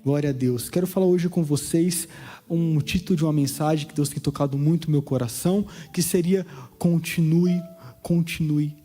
Glória a Deus. Quero falar hoje com vocês um título de uma mensagem que Deus tem tocado muito no meu coração, que seria continue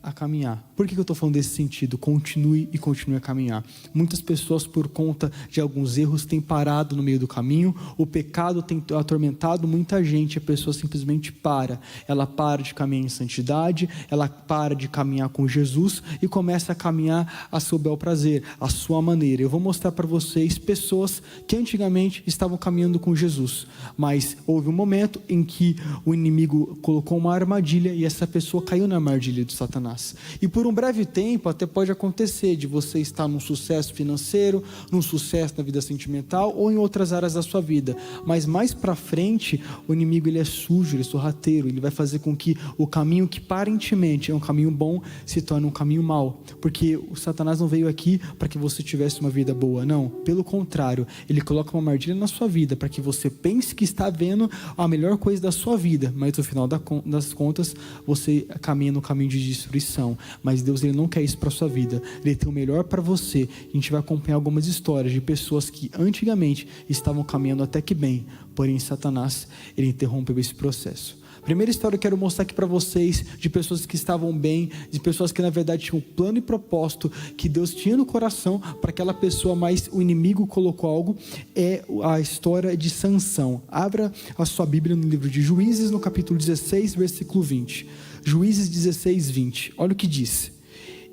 a caminhar. Por que eu estou falando desse sentido? Continue a caminhar. Muitas pessoas, por conta de alguns erros, têm parado no meio do caminho. O pecado tem atormentado muita gente. A pessoa simplesmente para. Ela para de caminhar em santidade, ela para de caminhar com Jesus e começa a caminhar a seu bel prazer, a sua maneira. Eu vou mostrar para vocês pessoas que antigamente estavam caminhando com Jesus, mas houve um momento em que o inimigo colocou uma armadilha e essa pessoa caiu na armadilha de Satanás. E por um breve tempo até pode acontecer de você estar num sucesso financeiro, num sucesso na vida sentimental ou em outras áreas da sua vida, mas mais para frente o inimigo ele é sujo, ele é sorrateiro, ele vai fazer com que o caminho que aparentemente é um caminho bom se torne um caminho mau, porque o Satanás não veio aqui para que você tivesse uma vida boa, não, pelo contrário, ele coloca uma armadilha na sua vida para que você pense que está vendo a melhor coisa da sua vida, mas no final das contas você caminha no caminho de destruição. Mas Deus ele não quer isso para a sua vida, Ele tem o melhor para você. A gente vai acompanhar algumas histórias de pessoas que antigamente estavam caminhando até que bem, porém Satanás ele interrompeu esse processo. Primeira história que eu quero mostrar aqui para vocês, de pessoas que estavam bem, de pessoas que na verdade tinham um plano e propósito, que Deus tinha no coração para aquela pessoa, mas o inimigo colocou algo, é a história de Sansão. Abra a sua Bíblia no livro de Juízes, no capítulo 16, versículo 20. Juízes 16, 20, olha o que diz.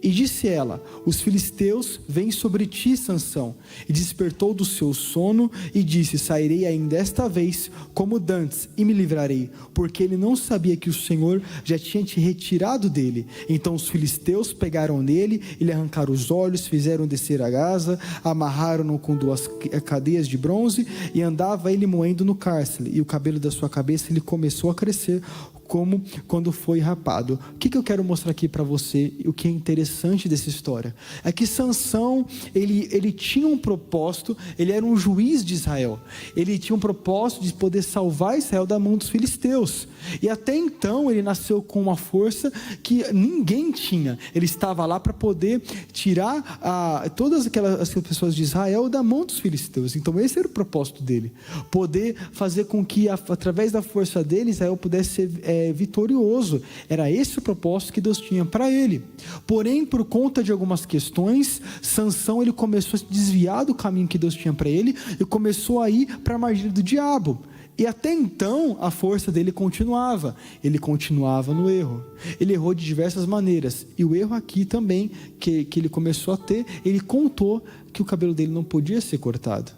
E disse ela: os filisteus vêm sobre ti, Sansão. E despertou do seu sono e disse: sairei ainda esta vez como dantes e me livrarei, porque ele não sabia que o Senhor já tinha te retirado dele. Então os filisteus pegaram nele e lhe arrancaram os olhos, fizeram descer a Gaza, amarraram-no com 2 cadeias de bronze e andava ele moendo no cárcere, e o cabelo da sua cabeça lhe começou a crescer como quando foi rapado. O que eu quero mostrar aqui para você, o que é interessante dessa história, é que Sansão, ele tinha um propósito, ele era um juiz de Israel, ele tinha um propósito de poder salvar Israel da mão dos filisteus, e até então ele nasceu com uma força que ninguém tinha, ele estava lá para poder tirar todas aquelas pessoas de Israel da mão dos filisteus. Então esse era o propósito dele, poder fazer com que através da força dele, Israel pudesse ser vitorioso. Era esse o propósito que Deus tinha para ele. Porém, por conta de algumas questões, Sansão ele começou a se desviar do caminho que Deus tinha para ele e começou a ir para a armadilha do diabo. E até então a força dele continuava, ele continuava no erro, ele errou de diversas maneiras, e o erro aqui também que ele começou a ter, ele contou que o cabelo dele não podia ser cortado.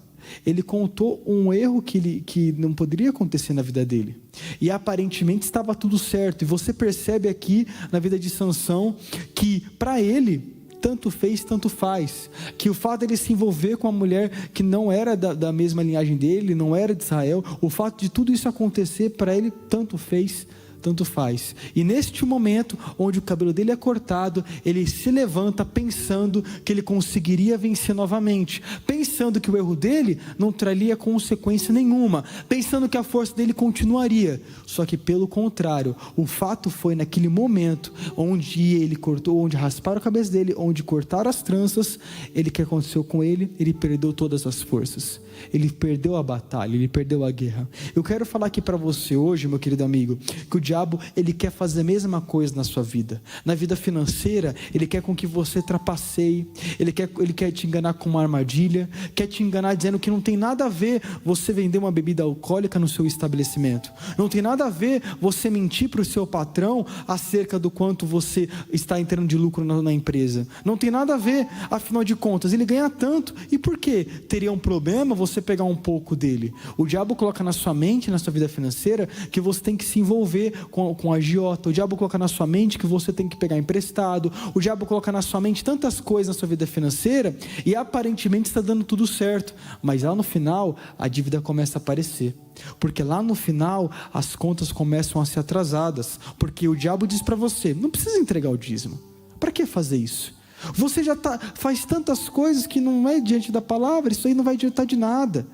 Ele contou um erro que não poderia acontecer na vida dele, e aparentemente estava tudo certo. E você percebe aqui na vida de Sansão que para ele tanto fez, tanto faz, que o fato de ele se envolver com uma mulher que não era da mesma linhagem dele, não era de Israel, o fato de tudo isso acontecer para ele tanto fez, tanto faz. E neste momento onde o cabelo dele é cortado, ele se levanta pensando que ele conseguiria vencer novamente, pensando que o erro dele não traria consequência nenhuma, pensando que a força dele continuaria. Só que pelo contrário, o fato foi naquele momento onde ele cortou, onde rasparam a cabeça dele, onde cortaram as tranças, o que aconteceu com ele? Ele perdeu todas as forças, ele perdeu a batalha, ele perdeu a guerra. Eu quero falar aqui para você hoje, meu querido amigo, que o diabo, ele quer fazer a mesma coisa na sua vida. Na vida financeira, ele quer com que você trapaceie, ele quer te enganar com uma armadilha, quer te enganar dizendo que não tem nada a ver você vender uma bebida alcoólica no seu estabelecimento, não tem nada a ver você mentir para o seu patrão acerca do quanto você está entrando de lucro na empresa, não tem nada a ver. Afinal de contas, ele ganha tanto, e por que teria um problema você pegar um pouco dele? O diabo coloca na sua mente, na sua vida financeira, que você tem que se envolver com agiota. O diabo coloca na sua mente que você tem que pegar emprestado. O diabo coloca na sua mente tantas coisas na sua vida financeira, e aparentemente está dando tudo certo, mas lá no final a dívida começa a aparecer, porque lá no final as contas começam a ser atrasadas, porque o diabo diz para você: não precisa entregar o dízimo, para que fazer isso? Você já faz tantas coisas que não é diante da palavra, isso aí não vai adiantar de nada.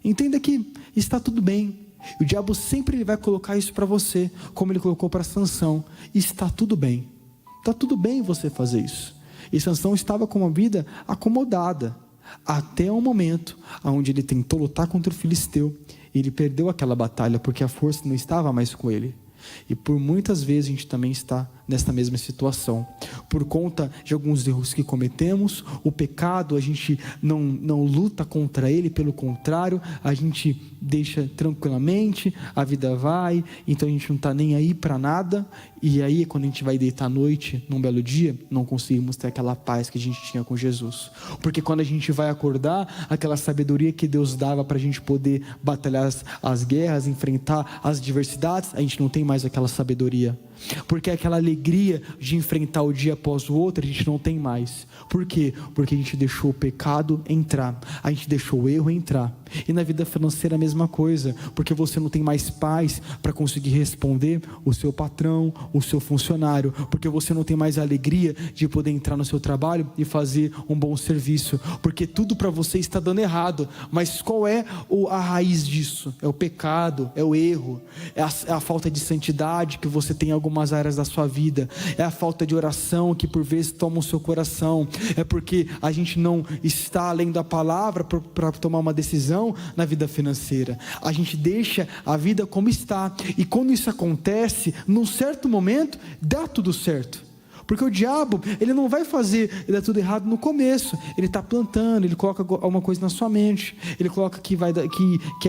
Entenda que está tudo bem. O diabo sempre ele vai colocar isso para você, como ele colocou para Sansão: está tudo bem você fazer isso. E Sansão estava com uma vida acomodada, até o momento onde ele tentou lutar contra o filisteu, e ele perdeu aquela batalha, porque a força não estava mais com ele. E por muitas vezes a gente também está nessa mesma situação, por conta de alguns erros que cometemos. O pecado, a gente não luta contra ele, pelo contrário, a gente deixa tranquilamente, a vida vai, então a gente não está nem aí para nada. E aí quando a gente vai deitar à noite, num belo dia, não conseguimos ter aquela paz que a gente tinha com Jesus, porque quando a gente vai acordar, aquela sabedoria que Deus dava para a gente poder batalhar as guerras, enfrentar as adversidades, a gente não tem mais aquela sabedoria, porque aquela alegria de enfrentar o dia após o outro, a gente não tem mais. Por quê? Porque a gente deixou o pecado entrar, a gente deixou o erro entrar. E na vida financeira a mesma coisa, porque você não tem mais paz para conseguir responder o seu patrão, o seu funcionário, porque você não tem mais a alegria de poder entrar no seu trabalho e fazer um bom serviço, porque tudo para você está dando errado. Mas qual é a raiz disso? É o pecado, é o erro, é a falta de santidade que você tem em algumas áreas da sua vida, é a falta de oração que por vezes toma o seu coração, é porque a gente não está além da palavra para tomar uma decisão na vida financeira. A gente deixa a vida como está, e quando isso acontece, num certo momento dá tudo certo, porque o diabo, ele não vai fazer dar tudo errado no começo. Ele está plantando, ele coloca alguma coisa na sua mente, ele coloca que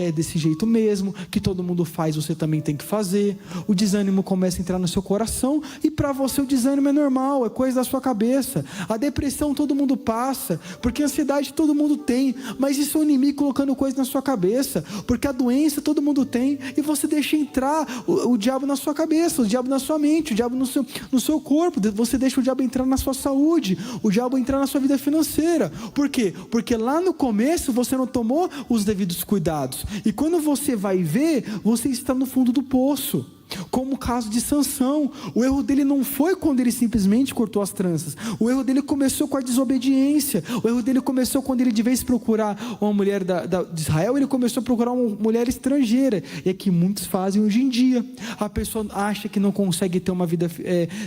é desse jeito mesmo, que todo mundo faz, você também tem que fazer. O desânimo começa a entrar no seu coração, e para você o desânimo é normal, é coisa da sua cabeça. A depressão todo mundo passa, porque a ansiedade todo mundo tem, mas isso é o inimigo colocando coisa na sua cabeça, porque a doença todo mundo tem, e você deixa entrar o diabo na sua cabeça, o diabo na sua mente, o diabo no seu corpo. Você deixa o diabo entrar na sua saúde, o diabo entrar na sua vida financeira. Por quê? Porque lá no começo você não tomou os devidos cuidados, e quando você vai ver, você está no fundo do poço. Como o caso de Sansão, o erro dele não foi quando ele simplesmente cortou as tranças, o erro dele começou com a desobediência, o erro dele começou quando ele, de vez de procurar uma mulher de Israel, ele começou a procurar uma mulher estrangeira, e é que muitos fazem hoje em dia. A pessoa acha que não consegue ter uma vida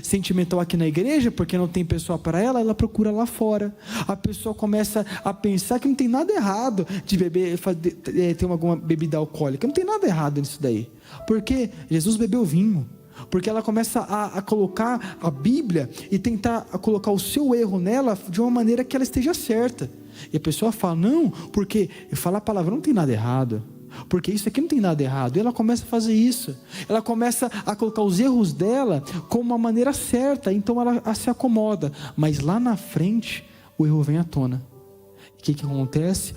sentimental aqui na igreja, porque não tem pessoa para ela procura lá fora. A pessoa começa a pensar que não tem nada errado de beber, ter alguma bebida alcoólica, não tem nada errado nisso daí, porque Jesus bebeu vinho, porque ela começa a colocar a Bíblia e tentar colocar o seu erro nela de uma maneira que ela esteja certa, e a pessoa fala, não, porque falar a palavra não tem nada errado, porque isso aqui não tem nada errado, e ela começa a fazer isso, ela começa a colocar os erros dela como uma maneira certa, então ela se acomoda, mas lá na frente o erro vem à tona. O que acontece?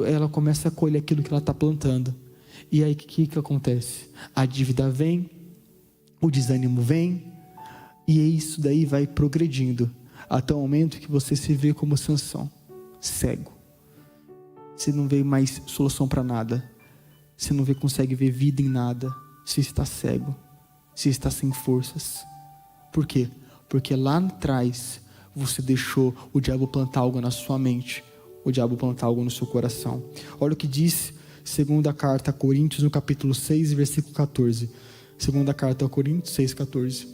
Ela começa a colher aquilo que ela está plantando. E aí o que acontece? A dívida vem, o desânimo vem, e isso daí vai progredindo, até o momento que você se vê como Sansão, cego. Você não vê mais solução para nada, você não consegue ver vida em nada, você está cego, você está sem forças. Por quê? Porque lá atrás você deixou o diabo plantar algo na sua mente, o diabo plantar algo no seu coração. Olha o que diz segunda carta a Coríntios, no capítulo 6, versículo 14. Segunda carta a Coríntios 6, 14.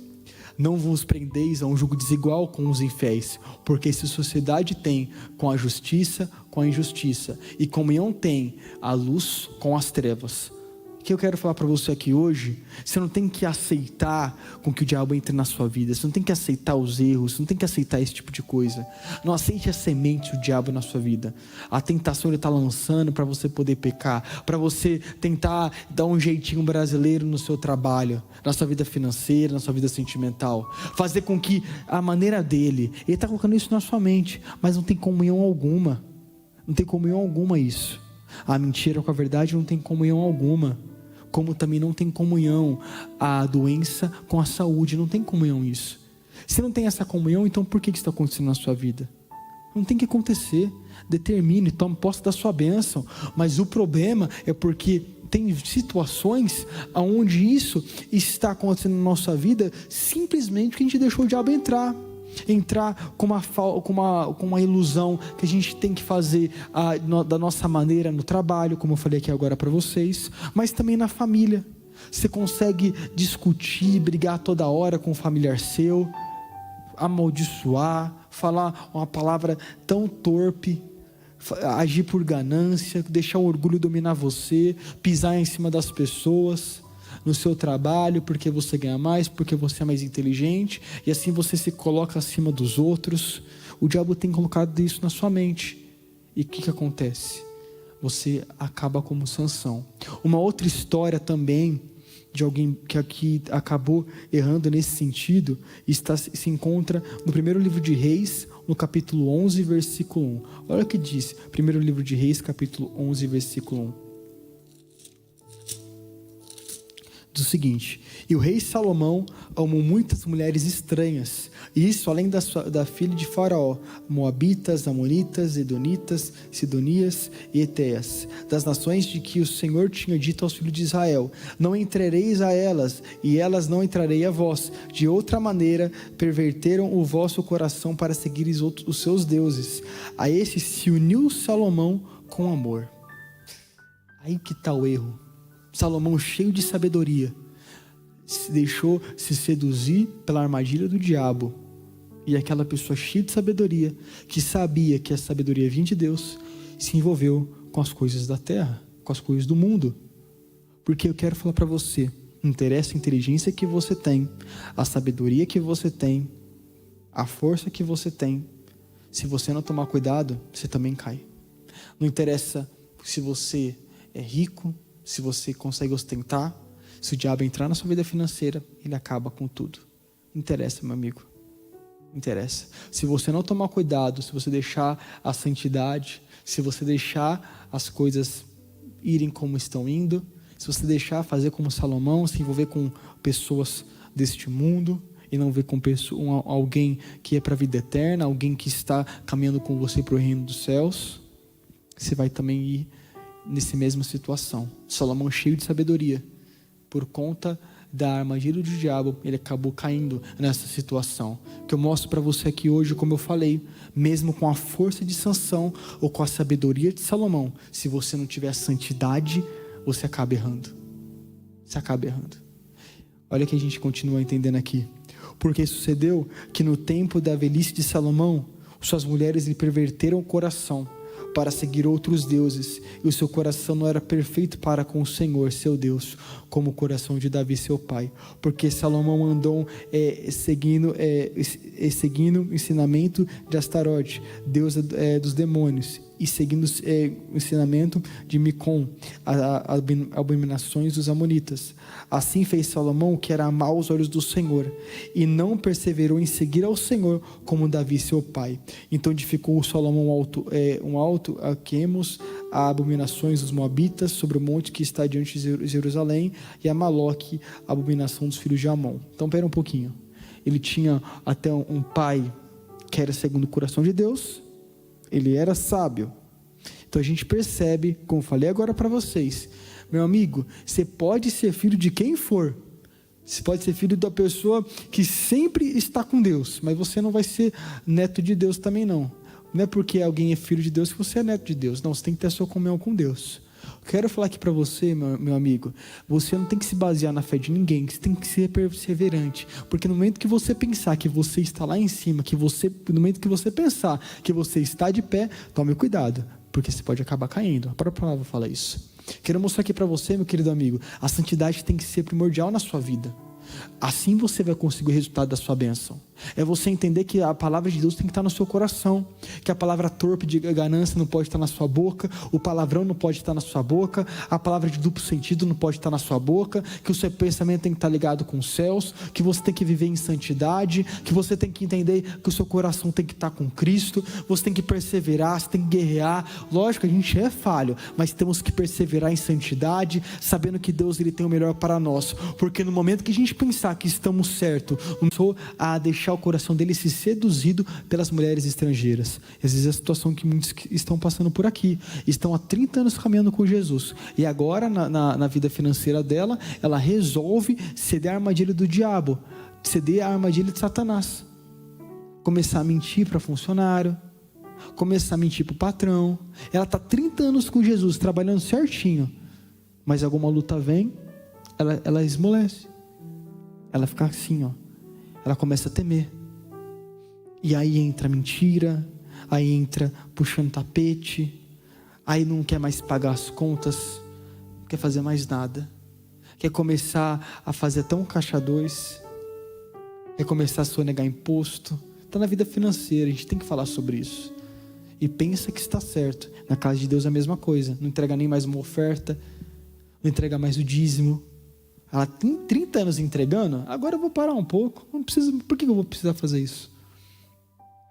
Não vos prendeis a um jugo desigual com os infiéis, porque se sociedade tem com a justiça, com a injustiça, e comunhão tem a luz com as trevas. O que eu quero falar para você aqui hoje, você não tem que aceitar com que o diabo entre na sua vida, você não tem que aceitar os erros, você não tem que aceitar esse tipo de coisa. Não aceite a semente do diabo na sua vida. A tentação ele está lançando para você poder pecar, para você tentar dar um jeitinho brasileiro no seu trabalho, na sua vida financeira, na sua vida sentimental, fazer com que a maneira dele, ele está colocando isso na sua mente, mas não tem comunhão alguma, não tem comunhão alguma isso. A mentira com a verdade não tem comunhão alguma, como também não tem comunhão a doença com a saúde, não tem comunhão isso. Se não tem essa comunhão, então por que isso está acontecendo na sua vida? Não tem que acontecer. Determine, tome posse da sua bênção, mas o problema é porque tem situações onde isso está acontecendo na nossa vida, simplesmente porque a gente deixou o diabo entrar com uma ilusão que a gente tem que fazer da nossa maneira no trabalho, como eu falei aqui agora para vocês, mas também na família. Você consegue discutir, brigar toda hora com um familiar seu, amaldiçoar, falar uma palavra tão torpe, agir por ganância, deixar o orgulho dominar você, pisar em cima das pessoas, no seu trabalho, porque você ganha mais, porque você é mais inteligente, e assim você se coloca acima dos outros. O diabo tem colocado isso na sua mente. E o que acontece? Você acaba como Sansão. Uma outra história também, de alguém que aqui acabou errando nesse sentido, se encontra no primeiro livro de Reis, no capítulo 11, versículo 1. Olha o que diz, primeiro livro de Reis, capítulo 11, versículo 1. Diz o seguinte: e o rei Salomão amou muitas mulheres estranhas, e isso além da filha de Faraó, moabitas, amonitas, edonitas, sidonias e eteias, das nações de que o Senhor tinha dito aos filhos de Israel: não entrareis a elas, e elas não entrarei a vós. De outra maneira perverteram o vosso coração para seguires os seus deuses. A esse se uniu Salomão com amor. Aí que está o erro. Salomão, cheio de sabedoria, se deixou se seduzir pela armadilha do diabo. E aquela pessoa cheia de sabedoria, que sabia que a sabedoria vinha de Deus, se envolveu com as coisas da terra, com as coisas do mundo. Porque eu quero falar para você, não interessa a inteligência que você tem, a sabedoria que você tem, a força que você tem, se você não tomar cuidado, você também cai. Não interessa se você é rico, se você consegue ostentar, se o diabo entrar na sua vida financeira, ele acaba com tudo. Não interessa, meu amigo. Não interessa. Se você não tomar cuidado, se você deixar a santidade, se você deixar as coisas irem como estão indo, se você deixar fazer como Salomão, se envolver com pessoas deste mundo e não ver com alguém que é para a vida eterna, alguém que está caminhando com você para o reino dos céus, você vai também ir nessa mesma situação. Salomão, cheio de sabedoria, por conta da armadilha do diabo, ele acabou caindo nessa situação. Que eu mostro para você aqui hoje, como eu falei, mesmo com a força de Sansão ou com a sabedoria de Salomão, se você não tiver santidade, você acaba errando. Você acaba errando. Olha que a gente continua entendendo aqui. Porque sucedeu que no tempo da velhice de Salomão, suas mulheres lhe perverteram o coração para seguir outros deuses, e o seu coração não era perfeito para com o Senhor, seu Deus, como o coração de Davi, seu pai. Porque Salomão andou seguindo o ensinamento de Astarote, Deus dos demônios, e seguindo o ensinamento de Micom, abominações dos amonitas. Assim fez Salomão o que era mal aos olhos do Senhor, e não perseverou em seguir ao Senhor como Davi seu pai. Então edificou Salomão um alto a Quemos, a abominações dos moabitas, sobre o monte que está diante de Jerusalém, e a Maloque, a abominação dos filhos de Amon. Então pera um pouquinho. Ele tinha até um pai que era segundo o coração de Deus, ele era sábio. Então a gente percebe, como falei agora para vocês, meu amigo, você pode ser filho de quem for, você pode ser filho da pessoa que sempre está com Deus, mas você não vai ser neto de Deus também não. Não é porque alguém é filho de Deus que você é neto de Deus. Não, você tem que ter a sua comunhão com Deus. Quero falar aqui para você, meu amigo, você não tem que se basear na fé de ninguém, você tem que ser perseverante, porque no momento que você pensar que você está lá em cima, no momento que você pensar que você está de pé, tome cuidado, porque você pode acabar caindo. A própria palavra fala isso. Quero mostrar aqui para você, meu querido amigo, a santidade tem que ser primordial na sua vida. Assim você vai conseguir o resultado da sua bênção. É você entender que a palavra de Deus tem que estar no seu coração, que a palavra torpe de ganância não pode estar na sua boca, o palavrão não pode estar na sua boca, a palavra de duplo sentido não pode estar na sua boca, que o seu pensamento tem que estar ligado com os céus, que você tem que viver em santidade, que você tem que entender que o seu coração tem que estar com Cristo, você tem que perseverar, você tem que guerrear. Lógico, a gente é falho, mas temos que perseverar em santidade, sabendo que Deus ele tem o melhor para nós, porque no momento que a gente pensar que estamos certos, começou a deixar o coração dele se seduzido pelas mulheres estrangeiras. Às vezes é a situação que muitos estão passando por aqui, estão há 30 anos caminhando com Jesus, e agora na vida financeira dela, ela resolve ceder à armadilha do diabo, ceder à armadilha de Satanás, começar a mentir para funcionário, começar a mentir para o patrão. Ela está 30 anos com Jesus, trabalhando certinho, mas alguma luta vem, ela esmolece, ela fica assim, ela começa a temer, e aí entra a mentira, aí entra puxando tapete, aí não quer mais pagar as contas, não quer fazer mais nada, quer começar a fazer até um caixa dois, quer começar a sonegar imposto. Está na vida financeira, a gente tem que falar sobre isso. E pensa que está certo. Na casa de Deus é a mesma coisa. Não entrega nem mais uma oferta, não entrega mais o dízimo. Ela tem 30 anos entregando, agora eu vou parar um pouco. Não preciso, por que eu vou precisar fazer isso?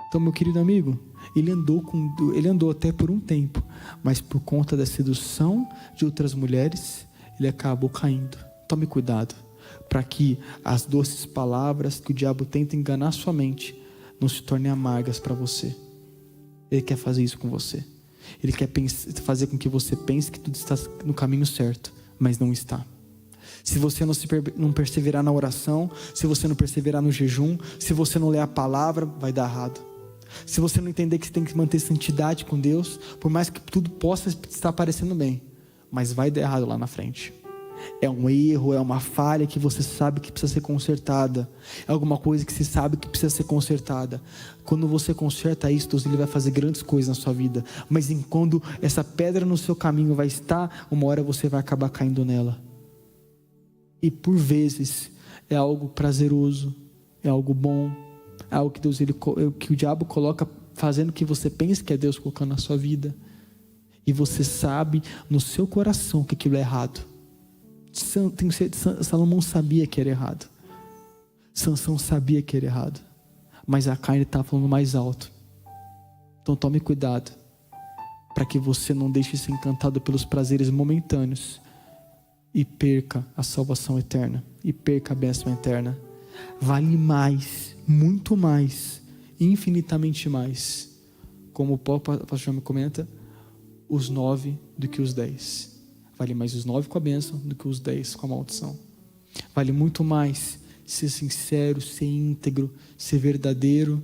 Então, meu querido amigo, ele andou até por um tempo, mas por conta da sedução de outras mulheres, ele acabou caindo. Tome cuidado, para que as doces palavras que o diabo tenta enganar sua mente não se tornem amargas para você. Ele quer fazer isso com você. Ele quer fazer com que você pense que tudo está no caminho certo, mas não está. Se você não perseverar na oração, se você não perseverar no jejum, se você não ler a palavra, vai dar errado. Se você não entender que você tem que manter santidade com Deus, por mais que tudo possa estar parecendo bem, mas vai dar errado lá na frente. É um erro, é uma falha que você sabe que precisa ser consertada, é alguma coisa que você sabe que precisa ser consertada. Quando você conserta isso, Deus, ele vai fazer grandes coisas na sua vida. Mas quando essa pedra no seu caminho vai estar, uma hora você vai acabar caindo nela. E por vezes é algo prazeroso, é algo bom, é algo que Deus, que o diabo coloca fazendo que você pense que é Deus colocando na sua vida. E você sabe no seu coração que aquilo é errado. Salomão sabia que era errado. Sansão sabia que era errado. Mas a carne estava falando mais alto. Então tome cuidado, para que você não deixe ser encantado pelos prazeres momentâneos e perca a salvação eterna, e perca a bênção eterna. Vale mais, muito mais, infinitamente mais, como o pastor me comenta, os 9 do que os 10. Vale mais os 9 com a bênção do que os 10 com a maldição. Vale muito mais ser sincero, ser íntegro, ser verdadeiro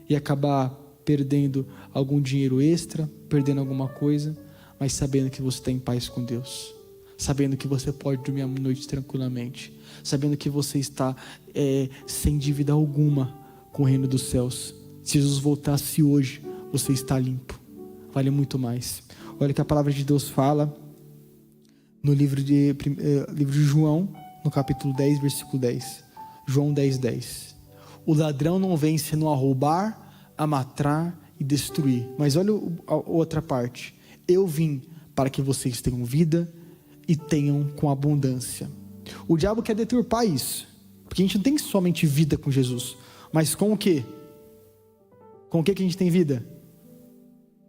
e acabar perdendo algum dinheiro extra, perdendo alguma coisa, mas sabendo que você está em paz com Deus, sabendo que você pode dormir à noite tranquilamente, sabendo que você está sem dívida alguma com o reino dos céus. Se Jesus voltasse hoje, você está limpo. Vale muito mais. Olha que a palavra de Deus fala no livro de João, no capítulo 10, versículo 10. João 10, 10. O ladrão não vem senão a roubar, a matar e destruir. Mas olha a outra parte. Eu vim para que vocês tenham vida e tenham com abundância. O diabo quer deturpar isso, porque a gente não tem somente vida com Jesus, mas com o quê? Com o que a gente tem vida?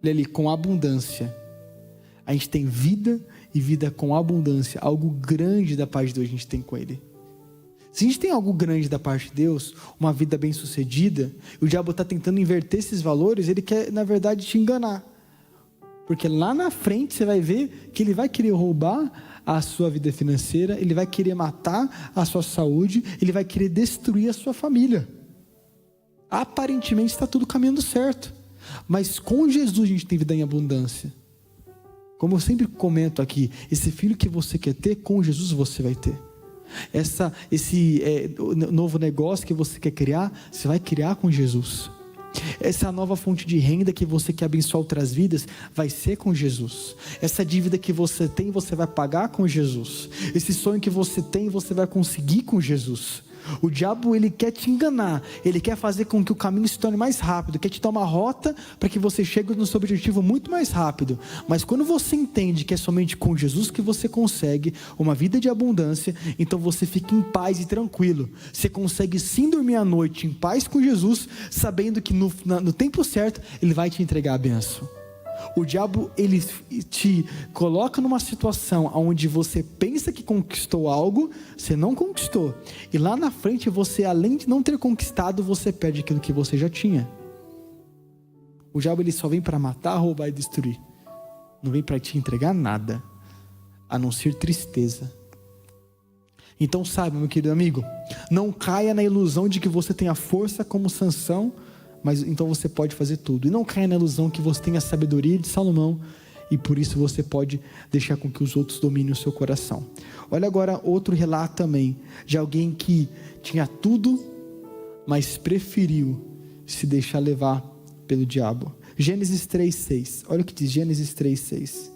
Olha ali, com abundância. A gente tem vida e vida com abundância. Algo grande da parte de Deus a gente tem com Ele. Se a gente tem algo grande da parte de Deus, uma vida bem sucedida, e o diabo está tentando inverter esses valores, ele quer na verdade te enganar. Porque lá na frente você vai ver que ele vai querer roubar a sua vida financeira, ele vai querer matar a sua saúde, ele vai querer destruir a sua família. Aparentemente está tudo caminhando certo, mas com Jesus a gente tem vida em abundância. Como eu sempre comento aqui, esse filho que você quer ter, com Jesus você vai ter. Esse novo negócio que você quer criar, você vai criar com Jesus. Essa nova fonte de renda que você quer abençoar outras vidas, vai ser com Jesus. Essa dívida que você tem, você vai pagar com Jesus. Esse sonho que você tem, você vai conseguir com Jesus. O diabo, ele quer te enganar, ele quer fazer com que o caminho se torne mais rápido, quer te dar uma rota para que você chegue no seu objetivo muito mais rápido. Mas quando você entende que é somente com Jesus que você consegue uma vida de abundância, então você fica em paz e tranquilo. Você consegue sim dormir à noite em paz com Jesus, sabendo que no tempo certo ele vai te entregar a bênção. O diabo, ele te coloca numa situação onde você pensa que conquistou algo, você não conquistou. E lá na frente você, além de não ter conquistado, você perde aquilo que você já tinha. O diabo, ele só vem para matar, roubar e destruir. Não vem para te entregar nada, a não ser tristeza. Então saiba, meu querido amigo, não caia na ilusão de que você tem a força como Sansão, mas então você pode fazer tudo. E não caia na ilusão que você tem a sabedoria de Salomão, e por isso você pode deixar com que os outros dominem o seu coração. Olha agora outro relato também, de alguém que tinha tudo, mas preferiu se deixar levar pelo diabo. Gênesis 3:6. Olha o que diz Gênesis 3:6.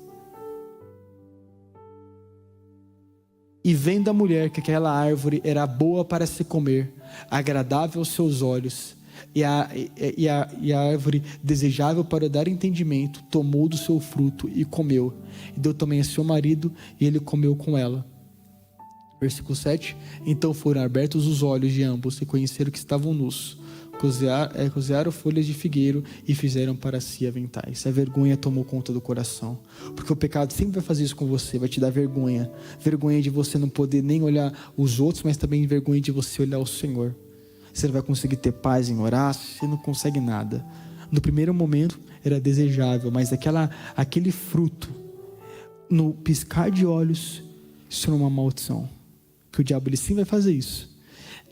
E vendo a mulher que aquela árvore era boa para se comer, agradável aos seus olhos, e a árvore desejável para dar entendimento, tomou do seu fruto e comeu. E deu também a seu marido, e ele comeu com ela. Versículo 7. Então foram abertos os olhos de ambos e conheceram que estavam nus. Cozearam folhas de figueiro e fizeram para si aventais. A vergonha tomou conta do coração, porque o pecado sempre vai fazer isso com você, vai te dar vergonha de você não poder nem olhar os outros, mas também vergonha de você olhar o Senhor. Você não vai conseguir ter paz em orar, você não consegue nada. No primeiro momento era desejável, mas aquele fruto, no piscar de olhos, isso é uma maldição, que o diabo ele sim vai fazer isso,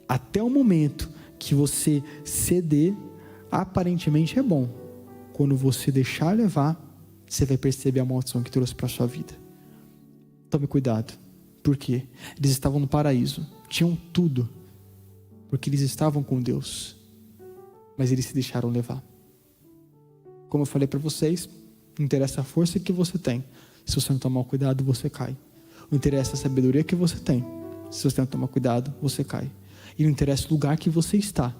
até o momento que você ceder. Aparentemente é bom. Quando você deixar levar, você vai perceber a maldição que trouxe para a sua vida. Tome cuidado. Por quê? Eles estavam no paraíso, tinham tudo, porque eles estavam com Deus, mas eles se deixaram levar. Como eu falei para vocês, não interessa a força que você tem, se você não tomar cuidado, você cai. Não interessa a sabedoria que você tem, se você não tomar cuidado, você cai. E não interessa o lugar que você está,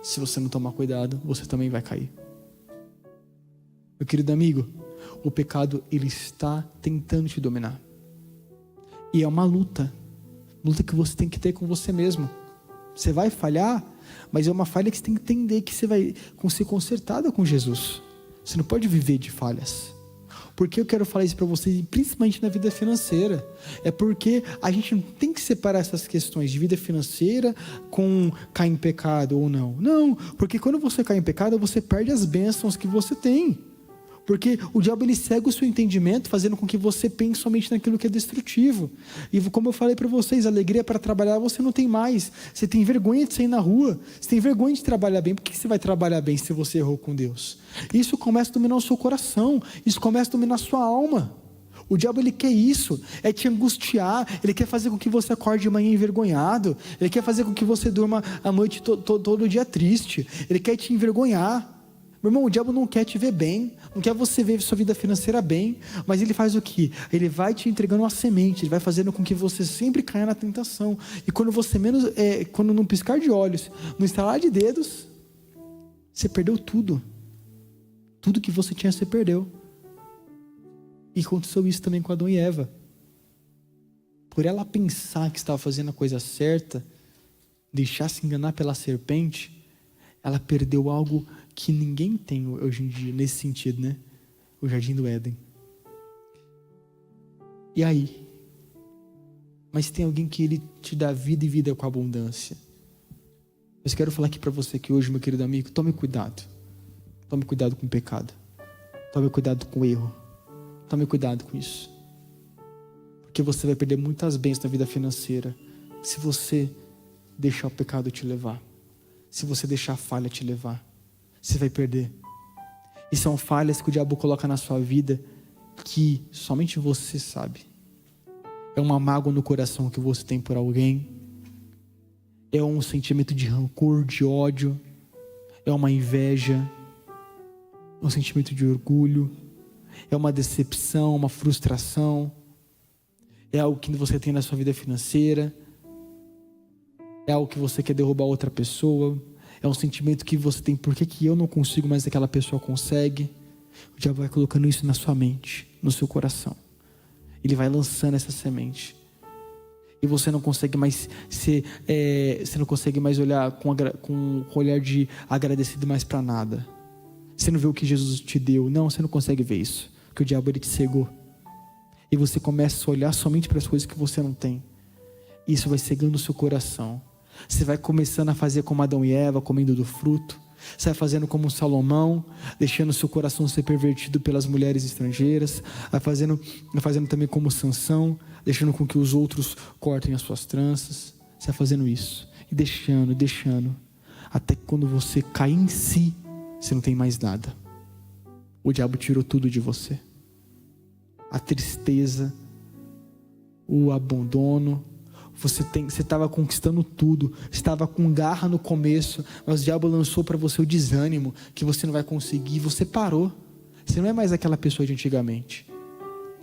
se você não tomar cuidado, você também vai cair. Meu querido amigo, o pecado ele está tentando te dominar. E é uma luta que você tem que ter com você mesmo. Você vai falhar, mas é uma falha que você tem que entender que você vai ser consertada com Jesus. Você não pode viver de falhas. Por que eu quero falar isso para vocês, principalmente na vida financeira? É porque a gente não tem que separar essas questões de vida financeira com cair em pecado ou não. Não, porque quando você cai em pecado, você perde as bênçãos que você tem. Porque o diabo ele cega o seu entendimento, fazendo com que você pense somente naquilo que é destrutivo. E como eu falei para vocês, alegria para trabalhar você não tem mais. Você tem vergonha de sair na rua, você tem vergonha de trabalhar bem. Por que você vai trabalhar bem se você errou com Deus? Isso começa a dominar o seu coração, isso começa a dominar a sua alma. O diabo ele quer isso, é te angustiar, ele quer fazer com que você acorde de manhã envergonhado, ele quer fazer com que você durma a noite todo dia triste, ele quer te envergonhar. Meu irmão, o diabo não quer te ver bem, não quer você ver sua vida financeira bem, mas ele faz o quê? Ele vai te entregando uma semente, ele vai fazendo com que você sempre caia na tentação. E quando você quando num piscar de olhos, no estalar de dedos, você perdeu tudo. Tudo que você tinha, você perdeu. E aconteceu isso também com Adão e Eva. Por ela pensar que estava fazendo a coisa certa, deixar se enganar pela serpente, ela perdeu algo que ninguém tem hoje em dia, nesse sentido, né? O jardim do Éden. E aí? Mas tem alguém que ele te dá vida e vida com abundância. Eu quero falar aqui para você que hoje, meu querido amigo, tome cuidado. Tome cuidado com o pecado. Tome cuidado com o erro. Tome cuidado com isso. Porque você vai perder muitas bênçãos na vida financeira se você deixar o pecado te levar. Se você deixar a falha te levar, você vai perder. E são falhas que o diabo coloca na sua vida que somente você sabe. É uma mágoa no coração que você tem por alguém. É um sentimento de rancor, de ódio. É uma inveja. É um sentimento de orgulho. É uma decepção, uma frustração. É algo que você tem na sua vida financeira. É algo que você quer derrubar outra pessoa. É um sentimento que você tem, por que eu não consigo, mas aquela pessoa consegue? O diabo vai colocando isso na sua mente, no seu coração. Ele vai lançando essa semente. E você não consegue mais você não consegue mais olhar com um olhar de agradecido mais para nada. Você não vê o que Jesus te deu. Não, você não consegue ver isso. Porque o diabo ele te cegou. E você começa a olhar somente para as coisas que você não tem. Isso vai cegando o seu coração. Você vai começando a fazer como Adão e Eva, comendo do fruto. Você vai fazendo como Salomão, deixando o seu coração ser pervertido pelas mulheres estrangeiras. Vai fazendo também como Sansão, deixando com que os outros cortem as suas tranças. Você vai fazendo isso. E deixando. Até que quando você cai em si, você não tem mais nada. O diabo tirou tudo de você. A tristeza, o abandono, Você estava conquistando tudo, estava com garra no começo, mas o diabo lançou para você o desânimo, que você não vai conseguir, você parou. Você não é mais aquela pessoa de antigamente.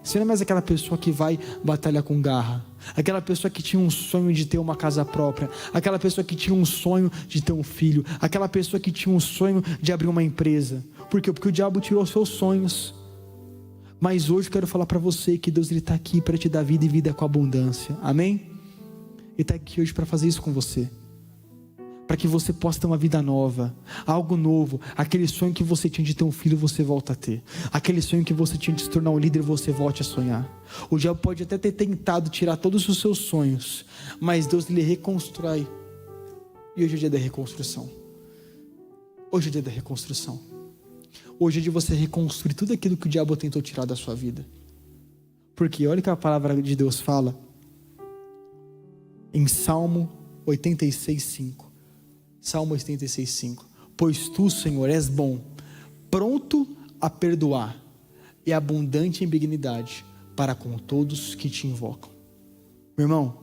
Você não é mais aquela pessoa que vai batalhar com garra. Aquela pessoa que tinha um sonho de ter uma casa própria. Aquela pessoa que tinha um sonho de ter um filho. Aquela pessoa que tinha um sonho de abrir uma empresa. Por quê? Porque o diabo tirou os seus sonhos. Mas hoje eu quero falar para você que Deus está aqui para te dar vida e vida com abundância. Amém? Ele está aqui hoje para fazer isso com você. Para que você possa ter uma vida nova, algo novo. Aquele sonho que você tinha de ter um filho, você volta a ter. Aquele sonho que você tinha de se tornar um líder, você volte a sonhar. O diabo pode até ter tentado tirar todos os seus sonhos, mas Deus lhe reconstrói. E hoje é o dia da reconstrução. Hoje é o dia da reconstrução. Hoje é de você reconstruir tudo aquilo que o diabo tentou tirar da sua vida. Porque olha o que a palavra de Deus fala em Salmo 86:5. Salmo 86:5. Pois tu, Senhor, és bom, pronto a perdoar e abundante em benignidade para com todos que te invocam. Meu irmão,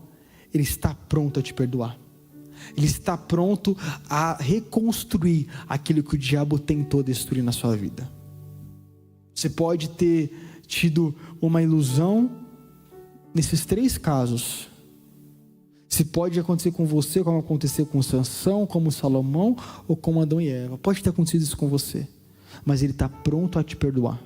Ele está pronto a te perdoar. Ele está pronto a reconstruir aquilo que o diabo tentou destruir na sua vida. Você pode ter tido uma ilusão nesses 3 casos. Se pode acontecer com você, como aconteceu com Sansão, como Salomão, ou com Adão e Eva. Pode ter acontecido isso com você. Mas Ele está pronto a te perdoar.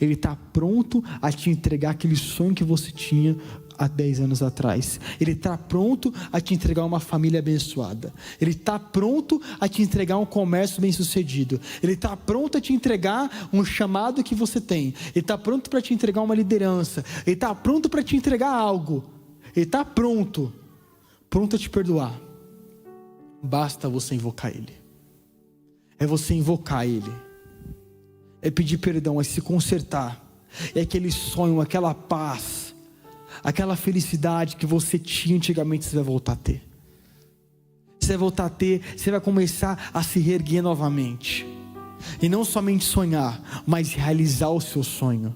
Ele está pronto a te entregar aquele sonho que você tinha há 10 anos atrás. Ele está pronto a te entregar uma família abençoada. Ele está pronto a te entregar um comércio bem sucedido. Ele está pronto a te entregar um chamado que você tem. Ele está pronto para te entregar uma liderança. Ele está pronto para te entregar algo. Ele está pronto a te perdoar. Basta você invocar Ele. É você invocar Ele. É pedir perdão, é se consertar. É aquele sonho, aquela paz, aquela felicidade que você tinha antigamente, você vai voltar a ter. Você vai voltar a ter, você vai começar a se reerguer novamente. E não somente sonhar, mas realizar o seu sonho.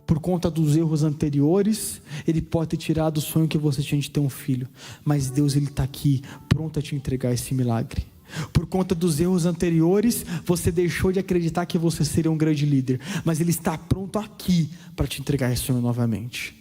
Por conta dos erros anteriores, Ele pode ter tirado o sonho que você tinha de ter um filho. Mas Deus, Ele está aqui, pronto a te entregar esse milagre. Por conta dos erros anteriores, você deixou de acreditar que você seria um grande líder. Mas Ele está pronto aqui para te entregar esse sonho novamente.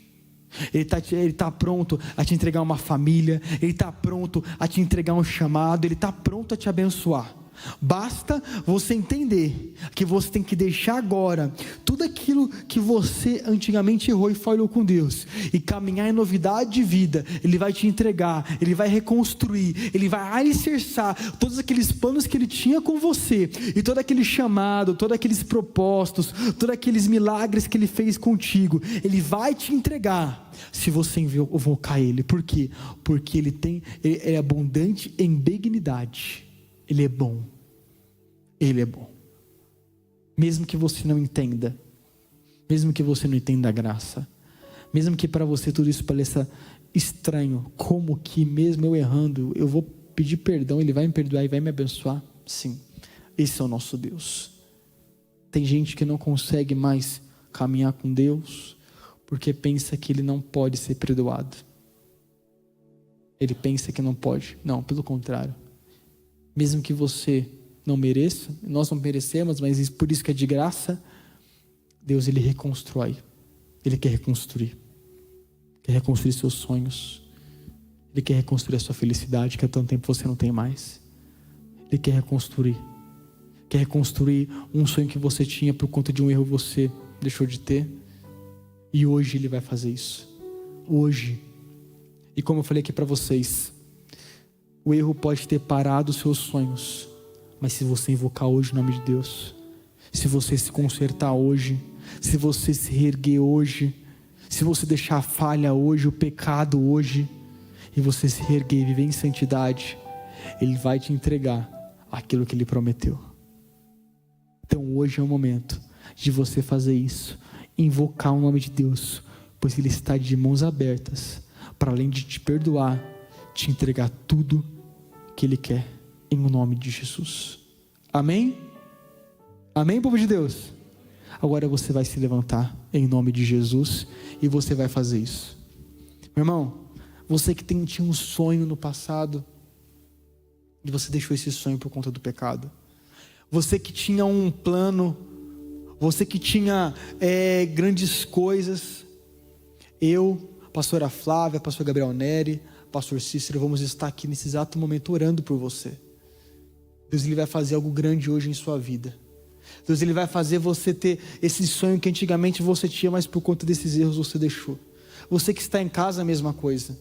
Ele está pronto a te entregar uma família. Ele está pronto a te entregar um chamado. Ele está pronto a te abençoar. Basta você entender que você tem que deixar agora tudo aquilo que você antigamente errou e falhou com Deus, e caminhar em novidade de vida. Ele vai te entregar, Ele vai reconstruir, Ele vai alicerçar todos aqueles planos que Ele tinha com você, e todo aquele chamado, todos aqueles propósitos, todos aqueles milagres que Ele fez contigo. Ele vai te entregar se você invocar Ele. Por quê? Porque Ele é abundante em benignidade. Ele é bom. Ele é bom. Mesmo que você não entenda. Mesmo que você não entenda a graça. Mesmo que para você tudo isso pareça estranho. Como que mesmo eu errando, eu vou pedir perdão, Ele vai me perdoar e vai me abençoar? Sim. Esse é o nosso Deus. Tem gente que não consegue mais caminhar com Deus porque pensa que Ele não pode ser perdoado. Ele pensa que não pode. Não, pelo contrário. Mesmo que você não mereça, nós não merecemos, mas por isso que é de graça, Deus, Ele reconstrói. Ele quer reconstruir. Quer reconstruir seus sonhos. Ele quer reconstruir a sua felicidade, que há tanto tempo você não tem mais. Ele quer reconstruir. Quer reconstruir um sonho que você tinha por conta de um erro que você deixou de ter. E hoje Ele vai fazer isso. Hoje. E como eu falei aqui para vocês, o erro pode ter parado os seus sonhos, mas se você invocar hoje o nome de Deus, se você se consertar hoje, se você se reerguer hoje, se você deixar a falha hoje, o pecado hoje, e você se reerguer e viver em santidade, Ele vai te entregar aquilo que Ele prometeu. Então hoje é o momento de você fazer isso, invocar o nome de Deus, pois Ele está de mãos abertas, para além de te perdoar, te entregar tudo que Ele quer, em nome de Jesus. Amém? Amém, povo de Deus? Agora você vai se levantar em nome de Jesus e você vai fazer isso. Meu irmão, Você que tinha um sonho no passado e você deixou esse sonho por conta do pecado. Você que tinha um plano, você que tinha grandes coisas. Eu, pastora Flávia, pastor Gabriel Neri, pastor Cícero, vamos estar aqui nesse exato momento orando por você. Deus, Ele vai fazer algo grande hoje em sua vida. Deus, Ele vai fazer você ter esse sonho que antigamente você tinha, mas por conta desses erros você deixou. Você que está em casa, a mesma coisa.